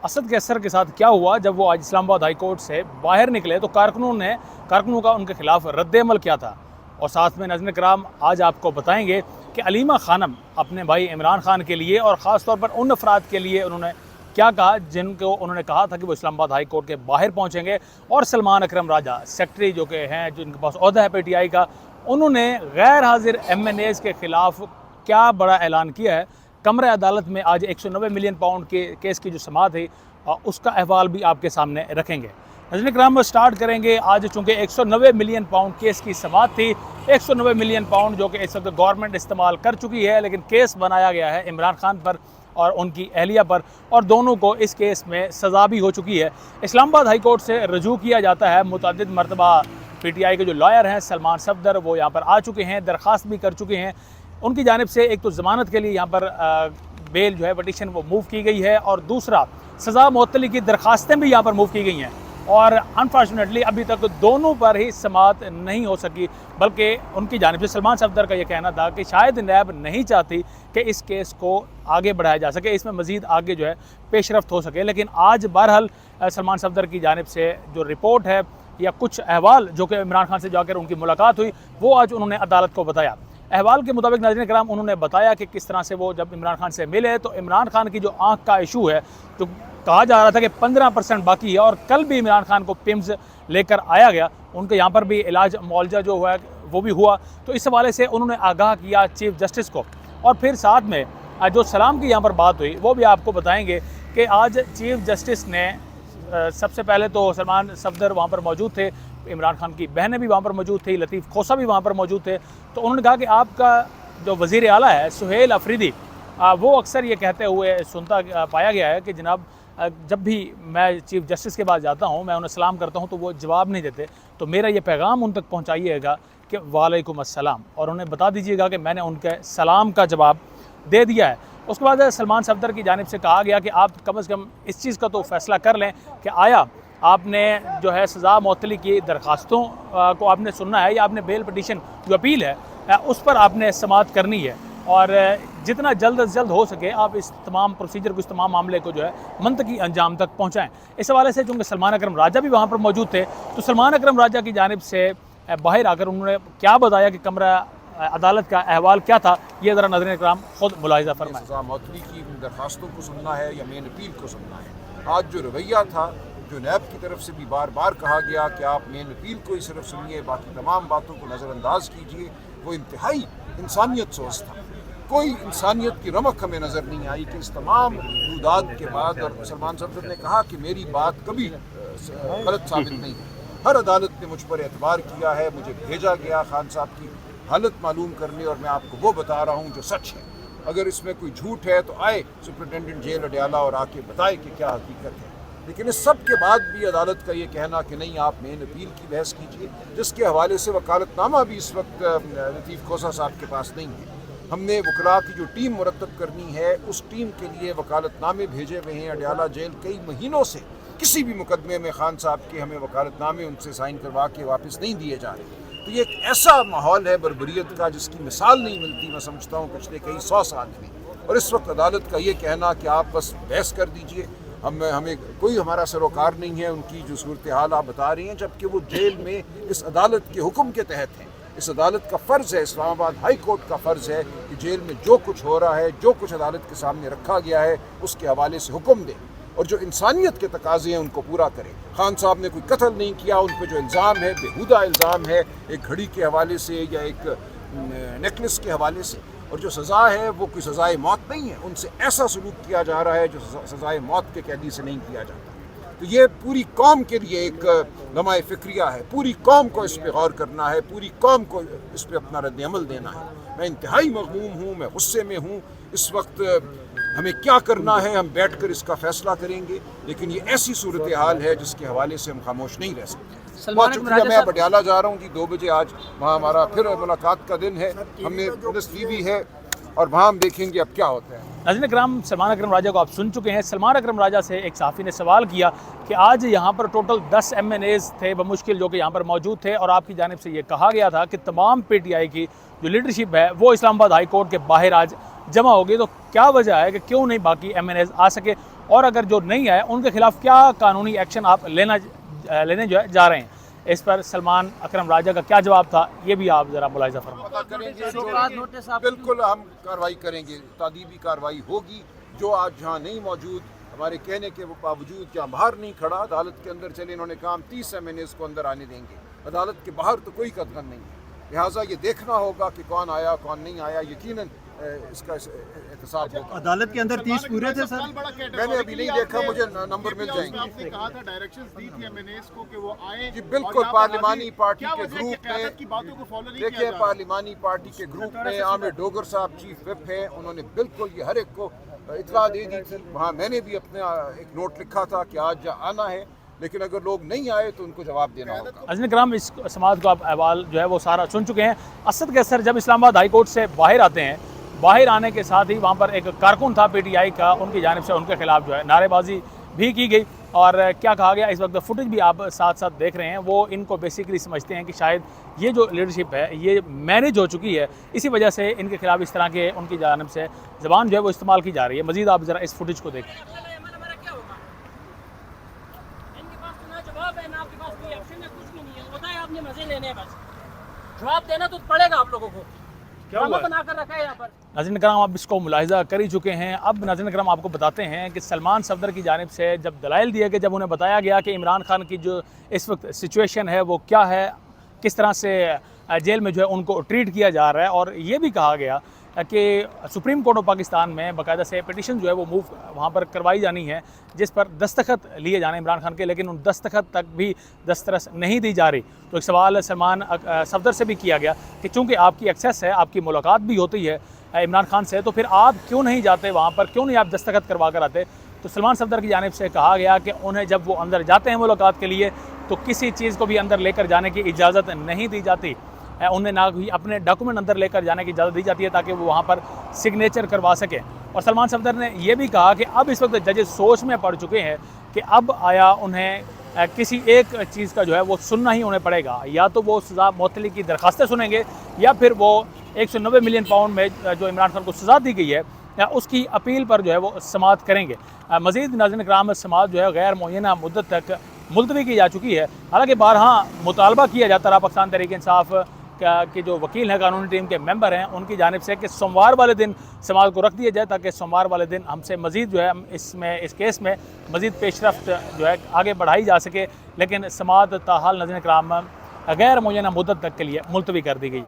असद कैसर के साथ क्या हुआ जब वो आज इस्लामाबाद हाई कोर्ट से बाहर निकले, तो कारकुनों का उनके खिलाफ रद्द-ए-अमल क्या था। और साथ में नाज़रीन किराम आज आपको बताएंगे कि अलीमा खानम अपने भाई इमरान खान के लिए और ख़ास तौर पर उन अफराद के लिए उन्होंने क्या कहा जिनको उन्होंने कहा था कि वो इस्लामाबाद हाई कोर्ट के बाहर पहुंचेंगे। और सलमान अकरम राजा सेक्रेटरी जो कि हैं, जिनके पास ओहदा है पीटीआई का, उन्होंने गैर हाजिर MNAs के ख़िलाफ़ क्या बड़ा ऐलान किया है। कमरा अदालत में आज 190 मिलियन पाउंड के केस की जो समाअत है उसका अहवाल भी आपके सामने रखेंगे। नाज़रीन किराम स्टार्ट करेंगे आज, चूँकि 190 मिलियन पाउंड केस की समाअत थी। 190 मिलियन पाउंड जो कि इस वक्त गवर्नमेंट इस्तेमाल कर चुकी है, लेकिन केस बनाया गया है इमरान खान पर और उनकी अहलिया पर, और दोनों को इस केस में सज़ा भी हो चुकी है। इस्लामाबाद हाई कोर्ट से रजू किया जाता है। मुतअद्दिद मरतबा पीटीआई के जो लॉयर हैं सलमान सफदर, वो यहाँ पर आ चुके हैं, दरख्वास्त भी कर चुके हैं। उनकी जानिब से एक तो ज़मानत के लिए यहाँ पर बेल जो है पटिशन वो मूव की गई है, और दूसरा सज़ा मुअत्तली की दरख्वास्तें भी यहाँ पर मूव की गई हैं। और अनफॉर्चुनेटली अभी तक दोनों पर ही समाअत नहीं हो सकी, बल्कि उनकी जानिब से सलमान सफदर का ये कहना था कि शायद नैब नहीं चाहती कि इस केस को आगे बढ़ाया जा सके, इसमें मज़ीद आगे जो है पेशरफ्त हो सके। लेकिन आज बहरहाल सलमान सफदर की जानिब से जो रिपोर्ट है या कुछ अहवाल जो कि इमरान खान से जाकर उनकी मुलाकात हुई, वो आज उन्होंने अदालत को बताया। अहवाल के मुताबिक नाज़रीन कराम उन्होंने बताया कि किस तरह से वो जब इमरान खान से मिले तो इमरान खान की जो आँख का इशू है, तो कहा जा रहा था कि 15% बाकी है, और कल भी इमरान खान को पिम्स लेकर आया गया, उनके यहाँ पर भी इलाज मुआवजा जो हुआ वो भी हुआ। तो इस हवाले से उन्होंने आगाह किया चीफ जस्टिस को। और फिर साथ में जो सलाम की यहाँ पर बात हुई वो भी आपको बताएंगे कि आज चीफ जस्टिस ने सबसे पहले तो सलमान सफदर वहाँ पर मौजूद थे, इमरान खान की बहनें भी वहाँ पर मौजूद थी, लतीफ़ खोसा भी वहाँ पर मौजूद थे। तो उन्होंने कहा कि आपका जो वज़ीर आला है सुहेल अफरीदी, वो अक्सर ये कहते हुए सुनता पाया गया है कि जनाब जब भी मैं चीफ जस्टिस के पास जाता हूँ, मैं उन्हें सलाम करता हूँ तो वो जवाब नहीं देते, तो मेरा ये पैगाम उन तक पहुँचाइएगा कि वालेकुम अस्सलाम, और उन्हें बता दीजिएगा कि मैंने उनके सलाम का जवाब दे दिया है। उसके बाद सलमान सफदर की जानिब से कहा गया कि आप कम से कम इस चीज़ का तो फ़ैसला कर लें कि आया आपने जो है सज़ा मुअत्तली की दरख्वास्तों को आपने सुनना है, या आपने बेल पटिशन जो अपील है उस पर आपने समाअत करनी है, और जितना जल्द अज जल्द हो सके आप इस तमाम प्रोसीजर को, इस तमाम मामले को जो है मंतकी अंजाम तक पहुँचाएँ। इस हवाले से चूँकि सलमान अकरम राजा भी वहाँ पर मौजूद थे, तो सलमान अकरम राजा की जानिब से बाहर आकर उन्होंने क्या बताया कि कमरा अदालत का अहवाल क्या था, ये ज़रा नाज़रीन इकराम खुद मुलाहिज़ा फरमाएं। सज़ा मुअत्तली की दरख्वास्तों को सुनना है या मेन अपील को सुनना है। आज जो रवैया था, जो नैब की तरफ से भी बार बार कहा गया कि आप मेन अपील को ही सिर्फ सुनिए, बाकी तमाम बातों को नज़रअंदाज कीजिए, वो इंतहाई इंसानियत सोच था। कोई इंसानियत की रमक हमें नज़र नहीं आई कि इस तमाम रुदाद के बाद, और सलमान सफदर ने कहा कि मेरी बात कभी गलत साबित नहीं है, हर अदालत ने मुझ पर एतबार किया है, मुझे भेजा गया खान साहब की हालत मालूम करने, और मैं आपको वो बता रहा हूँ जो सच है। अगर इसमें कोई झूठ है तो आए सुपरिटेंडेंट जेल अडयाला और आके बताए कि क्या हकीकत है। लेकिन इस सब के बाद भी अदालत का ये कहना कि नहीं, आप मेन अपील की बहस कीजिए, जिसके हवाले से वकालतनामा भी इस वक्त लतीफ़ खोसा साहब के पास नहीं है। हमने वकला की जो टीम मुरतब करनी है, उस टीम के लिए वकालतनामे भेजे हुए हैं। अडयाला जेल कई महीनों से किसी भी मुकदमे में खान साहब के हमें वकालतनामे उनसे साइन करवा के वापस नहीं दिए जा रहे। तो ये एक ऐसा माहौल है बर्बरियत का जिसकी मिसाल नहीं मिलती, मैं समझता हूँ, पिछले कई 100 साल में। और इस वक्त अदालत का ये कहना कि आप बस बहस कर दीजिए, हमें कोई हमारा सरोकार नहीं है उनकी जो सूरत हाल आप बता रही हैं, जबकि वो जेल में इस अदालत के हुक्म के तहत हैं। इस अदालत का फ़र्ज़ है, इस्लामाबाद हाई कोर्ट का फ़र्ज़ है कि जेल में जो कुछ हो रहा है, जो कुछ अदालत के सामने रखा गया है, उसके हवाले से हुक्म दें, और जो इंसानियत के तकाजे हैं उनको पूरा करें। खान साहब ने कोई कत्ल नहीं किया, उन पर जो इल्ज़ाम है बेहुदा इल्ज़ाम है, एक घड़ी के हवाले से या एक नेकलेस के हवाले से, और जो सज़ा है वो कोई सज़ाए मौत नहीं है। उनसे ऐसा सलूक किया जा रहा है जो सज़ाए मौत के कैदी से नहीं किया जाता। तो ये पूरी कौम के लिए एक लम्हा फ़िक्रिया है, पूरी कौम को इस पर गौर करना है, पूरी कौम को इस पर अपना रद्द-ए-अमल देना है। मैं इंतहाई मग़मूम हूँ, मैं गुस्से में हूँ। इस वक्त हमें क्या करना है, हम बैठकर इसका फ़ैसला करेंगे, लेकिन ये ऐसी सूरत हाल है जिसके हवाले से हम खामोश नहीं रह सकते। बहुत शुक्रिया। मैं पटियाला जा रहा हूँ जी 2 बजे, आज वहाँ हमारा फिर मुलाकात का दिन है, हमने पुलिस ली भी है, और वहाँ हम देखेंगे अब क्या होता है। नाज़रीन इकराम, सलमान अकरम राजा को आप सुन चुके हैं। सलमान अकरम राजा से एक सहाफ़ी ने सवाल किया कि आज यहाँ पर टोटल 10 MNAs थे बमुश्किल जो कि यहाँ पर मौजूद थे, और आपकी जानिब से ये कहा गया था कि तमाम PTI की जो लीडरशिप है वो इस्लामाबाद हाई कोर्ट के बाहर आज जमा होगी, तो क्या वजह है कि क्यों नहीं बाकी MNAs आ सके, और अगर जो नहीं आए उनके खिलाफ क्या कानूनी एक्शन आप लेने जो है जा रहे हैं। इस पर सलमान अकरम राजा का क्या जवाब था, ये भी आप ज़रा मुलाहिज़ा फरमाएं। पता करेंगे, बिल्कुल हम कार्रवाई करेंगे, तादीबी कार्रवाई होगी। जो आज जहाँ नहीं मौजूद, हमारे कहने के बावजूद जहाँ बाहर नहीं खड़ा, अदालत के अंदर चले, इन्होंने कहा 30 MNAs को अंदर आने देंगे, अदालत के बाहर तो कोई कदगन नहीं है। लिहाजा ये देखना होगा कि कौन आया कौन नहीं आया, यकीनन इसका एहतसाब होगा। अदालत के अंदर 30 पूरे थे सर? मैंने अभी नहीं देखा, मुझे नंबर मिल जाएंगे। आपने कहा था डायरेक्शंस दी थी MNAs को कि वो आए जी बिल्कुल, पार्लिमानी पार्टी के ग्रुप में, की बातों को फॉलो नहीं किया देखिए जा रहा। पार्लिमानी पार्टी के ग्रुप में आमिर डोगर साहब चीफ विप हैं, उन्होंने बिल्कुल ये हर एक को इतला दे दी थी। वहाँ मैंने भी अपना एक नोट लिखा था कि आज आना है, लेकिन अगर लोग नहीं आए तो उनको जवाब देना होगा। नाज़रीन कराम, इस समाज को आप अहवाल जो है वो सारा सुन चुके हैं। असद कैसर जब इस्लामाबाद हाई कोर्ट से बाहर आते हैं, बाहर आने के साथ ही वहाँ पर एक कारकुन था PTI का, उनकी जानिब से उनके खिलाफ जो है नारेबाजी भी की गई, और क्या कहा गया इस वक्त फुटेज भी आप साथ साथ देख रहे हैं। वो इनको बेसिकली समझते हैं कि शायद ये जो लीडरशिप है ये मैनेज हो चुकी है, इसी वजह से इनके खिलाफ इस तरह के उनकी जानिब से ज़बान जो है वो इस्तेमाल की जा रही है। मज़ीद आप ज़रा इस फुटेज को देखें। आपने मजे लेने हैं, बस जवाब देना तो पड़ेगा आप लोगों को। क्या बना कर रखा है यहाँ पर। नाज़रीन कराम, आप इसको मुलाहिज़ा कर ही चुके हैं। अब नाज़रीन कराम आपको बताते हैं कि सलमान सफदर की जानिब से जब दलाइल दिए गए, जब उन्हें बताया गया कि इमरान खान की जो इस वक्त सिचुएशन है वो क्या है, किस तरह से जेल में जो है उनको ट्रीट किया जा रहा है, और ये भी कहा गया कि सुप्रीम कोर्ट ऑफ पाकिस्तान में बाकायदा से पिटीशन जो है वो मूव वहाँ पर करवाई जानी है, जिस पर दस्तखत लिए जाने इमरान खान के, लेकिन उन दस्तखत तक भी दस्तरस नहीं दी जा रही। तो एक सवाल सलमान सफदर से भी किया गया कि चूँकि आपकी एक्सेस है, आपकी मुलाकात भी होती है इमरान खान से, तो फिर आप क्यों नहीं जाते वहाँ पर, क्यों नहीं आप दस्तखत करवा कर आते। तो सलमान सफदर की जानिब से कहा गया कि उन्हें जब वो अंदर जाते हैं मुलाकात के लिए, तो किसी चीज़ को भी अंदर लेकर जाने की इजाज़त नहीं दी जाती, उन्हें ना ही अपने डॉक्यूमेंट अंदर लेकर जाने की इजाज़त दी जाती है ताकि वो वहाँ पर सिग्नेचर करवा सकें। और सलमान सफदर ने यह भी कहा कि अब इस वक्त जजेस सोच में पड़ चुके हैं कि अब आया उन्हें किसी एक चीज़ का जो है वो सुनना ही उन्हें पड़ेगा, या तो वो सज़ा मअतली की दरख्वास्तें सुनेंगे, या फिर वो 190 मिलियन पाउंड में जो इमरान खान को सज़ा दी गई है या उसकी अपील पर जो है वो समाअत करेंगे। मज़ीद नाज़रीन कराम, समाअत जो है गैर मुअय्यना मुद्दत तक मुलतवी की जा चुकी है। हालांकि बारहा मुतालबा किया जाता रहा पाकिस्तान तहरीक इंसाफ के जो वकील हैं, कानूनी टीम के मेंबर हैं, उनकी जानिब से कि सोमवार वाले दिन समाअत को रख दिया जाए, ताकि सोमवार वाले दिन हमसे मज़ीद जो है इस केस में मज़ीद पेशरफ्त जो है आगे बढ़ाई जा सके। लेकिन समाअत ताहाल नाज़रीन कराम गैर मुअय्यना मुद्दत तक के लिए मुलतवी कर दी गई।